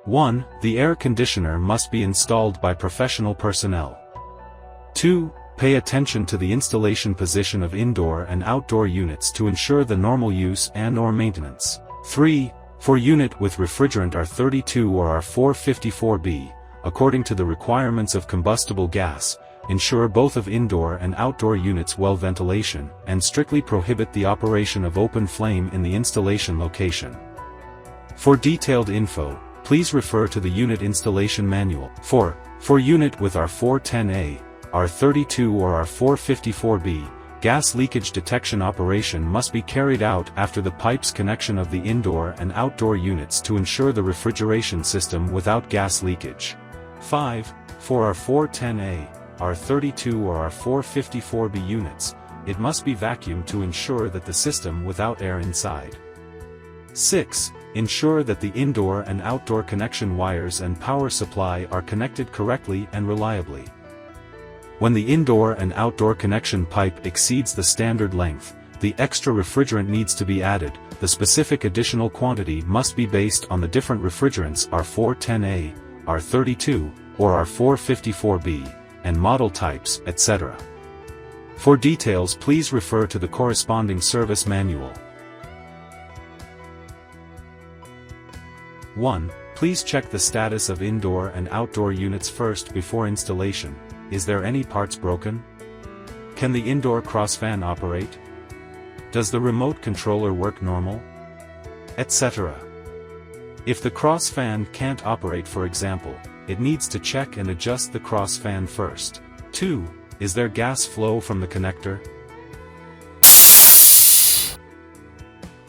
1. The air conditioner must be installed by professional personnel. 2. Pay attention to the installation position of indoor and outdoor units to ensure the normal use and/or maintenance. 3. For unit with refrigerant R32 or R454B, according to the requirements of combustible gas, ensure both of indoor and outdoor units well ventilation, and strictly prohibit the operation of open flame in the installation location. For detailed info, please refer to the unit installation manual. 4. For unit with R410A, R32 or R454B, gas leakage detection operation must be carried out after the pipe's connection of the indoor and outdoor units to ensure the refrigeration system without gas leakage. 5. For R410A, R32 or R454B units, it must be vacuumed to ensure that the system without air inside. 6. Ensure that the indoor and outdoor connection wires and power supply are connected correctly and reliably. When the indoor and outdoor connection pipe exceeds the standard length, the extra refrigerant needs to be added. The specific additional quantity must be based on the different refrigerants R410A, R32, or R454B, and model types, etc. For details, please refer to the corresponding service manual. 1. Please check the status of indoor and outdoor units first before installation. Is there any parts broken? Can the indoor crossfan operate? Does the remote controller work normal? Etc. If the crossfan can't operate, for example, it needs to check and adjust the crossfan first. 2. Is there gas flow from the connector?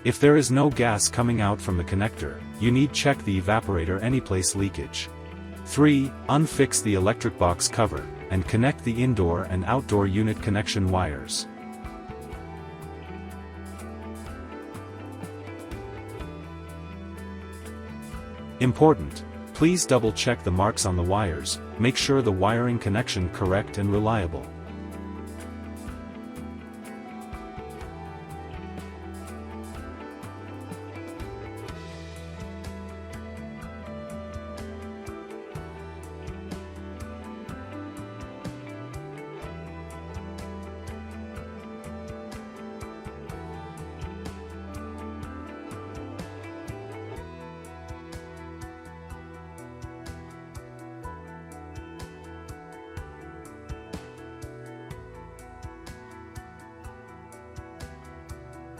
If there is no gas coming out from the connector, you need check the evaporator anyplace leakage. 3. Unfix the electric box cover, and connect the indoor and outdoor unit connection wires. Important: please double-check the marks on the wires, make sure the wiring connection correct and reliable.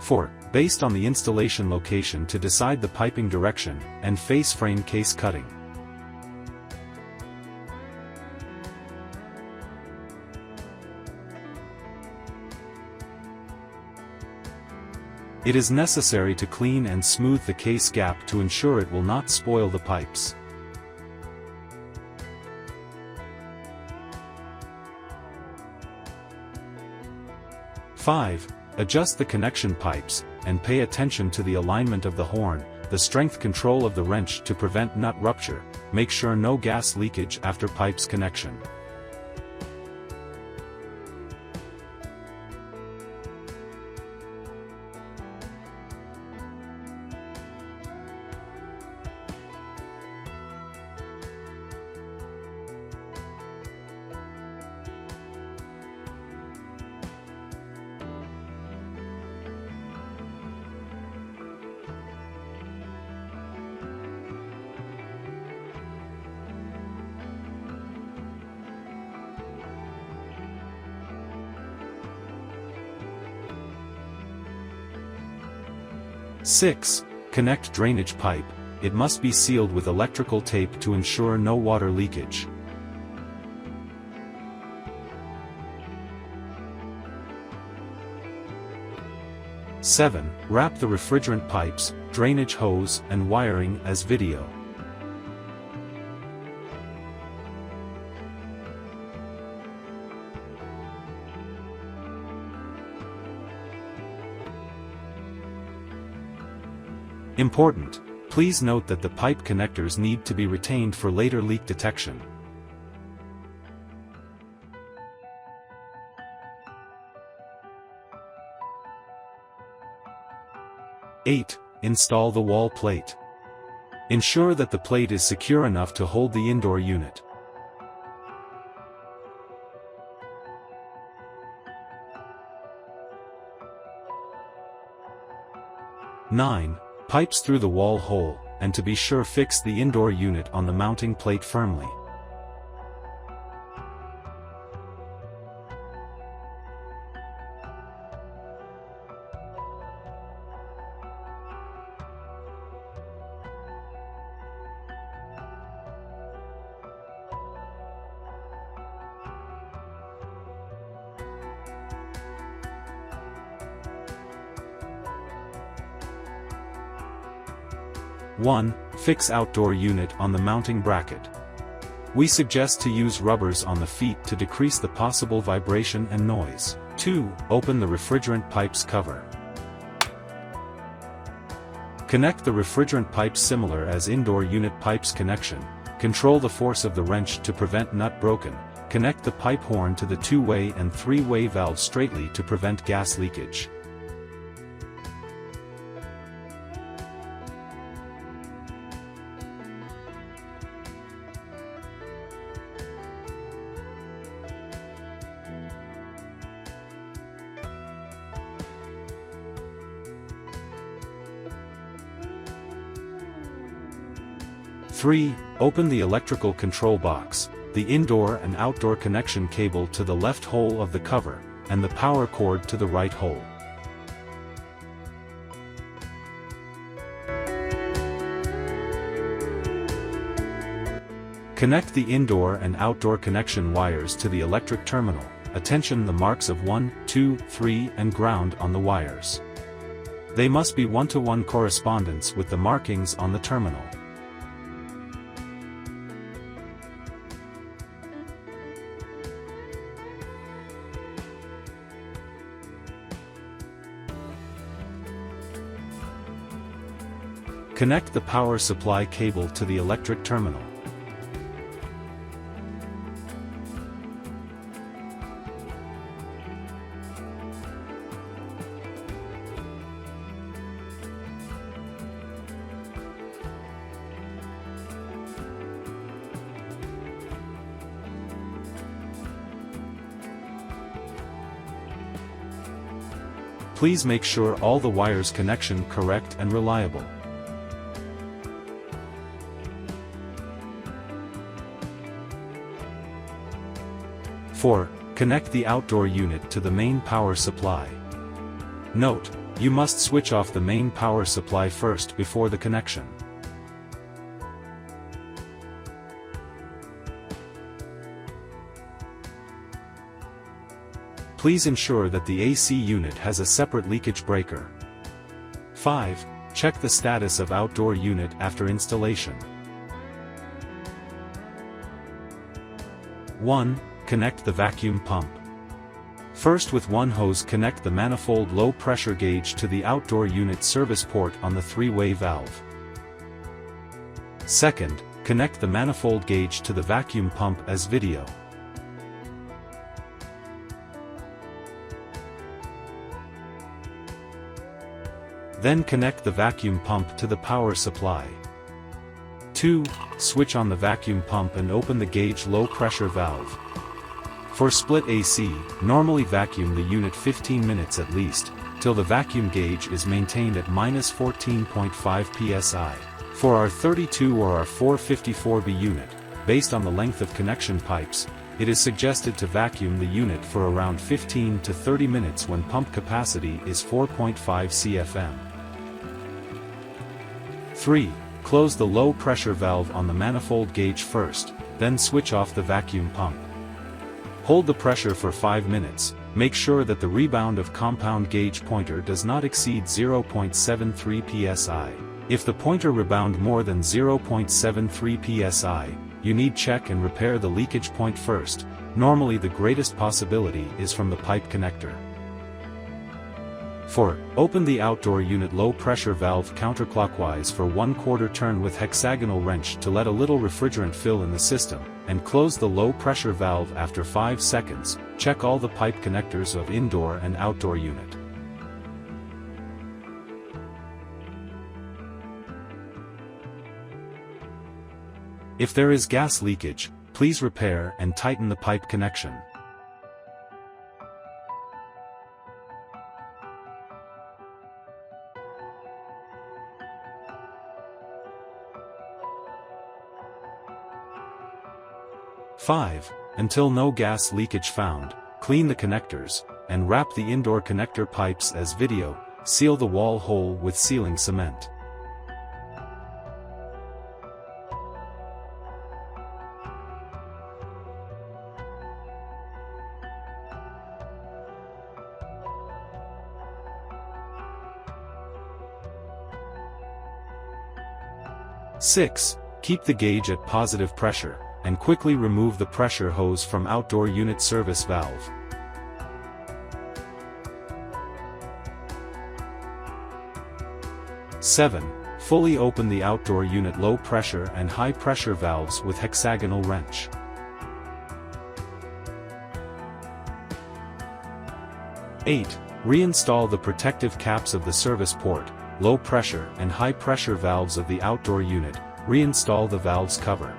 Four. Based on the installation location to decide the piping direction, and face frame case cutting. It is necessary to clean and smooth the case gap to ensure it will not spoil the pipes. Five. Adjust the connection pipes, and pay attention to the alignment of the horn, the strength control of the wrench to prevent nut rupture. Make sure no gas leakage after pipes connection. Six. Connect drainage pipe. It must be sealed with electrical tape to ensure no water leakage. Seven. Wrap the refrigerant pipes, drainage hose, and wiring as video. Important: please note that the pipe connectors need to be retained for later leak detection. Eight. Install the wall plate. Ensure that the plate is secure enough to hold the indoor unit. 9. Pipes through the wall hole, and to be sure fix the indoor unit on the mounting plate firmly. One. Fix outdoor unit on the mounting bracket. We suggest to use rubbers on the feet to decrease the possible vibration and noise. 2. Open the refrigerant pipes cover. Connect the refrigerant pipes similar as indoor unit pipes connection. Control the force of the wrench to prevent nut broken. Connect the pipe horn to the two-way and three-way valves straightly to prevent gas leakage. Three. Open the electrical control box, the indoor and outdoor connection cable to the left hole of the cover, and the power cord to the right hole. Connect the indoor and outdoor connection wires to the electric terminal. Attention, the marks of 1, 2, 3 and ground on the wires. They must be one-to-one correspondence with the markings on the terminal. Connect the power supply cable to the electric terminal. Please make sure all the wires connection correct and reliable. 4. Connect the outdoor unit to the main power supply. Note, you must switch off the main power supply first before the connection. Please ensure that the AC unit has a separate leakage breaker. 5. Check the status of outdoor unit after installation. 1. Connect the vacuum pump. First, with one hose connect the manifold low pressure gauge to the outdoor unit service port on the three-way valve. Second, connect the manifold gauge to the vacuum pump as video. Then connect the vacuum pump to the power supply. 2. Switch on the vacuum pump and open the gauge low pressure valve. For split AC, normally vacuum the unit 15 minutes at least, till the vacuum gauge is maintained at -14.5 psi. For our 32 or our 454B unit, based on the length of connection pipes, it is suggested to vacuum the unit for around 15 to 30 minutes when pump capacity is 4.5 CFM. 3. Close the low pressure valve on the manifold gauge first, then switch off the vacuum pump. Hold the pressure for 5 minutes, make sure that the rebound of compound gauge pointer does not exceed 0.73 psi. If the pointer rebound more than 0.73 psi, you need check and repair the leakage point first. Normally the greatest possibility is from the pipe connector. 4. Open the outdoor unit low pressure valve counterclockwise for 1/4 turn with hexagonal wrench to let a little refrigerant fill in the system, and close the low pressure valve after 5 seconds. Check all the pipe connectors of indoor and outdoor unit. If there is gas leakage, please repair and tighten the pipe connection. Five, until no gas leakage found, clean the connectors, and wrap the indoor connector pipes as video, seal the wall hole with sealing cement. Six, keep the gauge at positive pressure, and quickly remove the pressure hose from outdoor unit service valve. Seven, fully open the outdoor unit low pressure and high pressure valves with hexagonal wrench. Eight, reinstall the protective caps of the service port, low pressure and high pressure valves of the outdoor unit, reinstall the valves cover.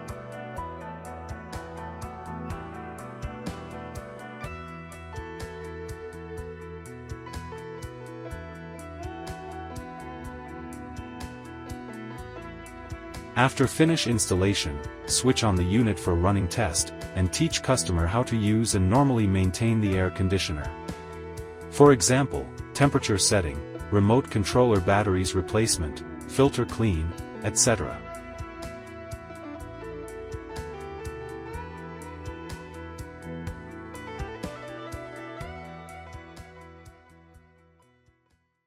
After finish installation, switch on the unit for running test, and teach customer how to use and normally maintain the air conditioner. For example, temperature setting, remote controller batteries replacement, filter clean, etc.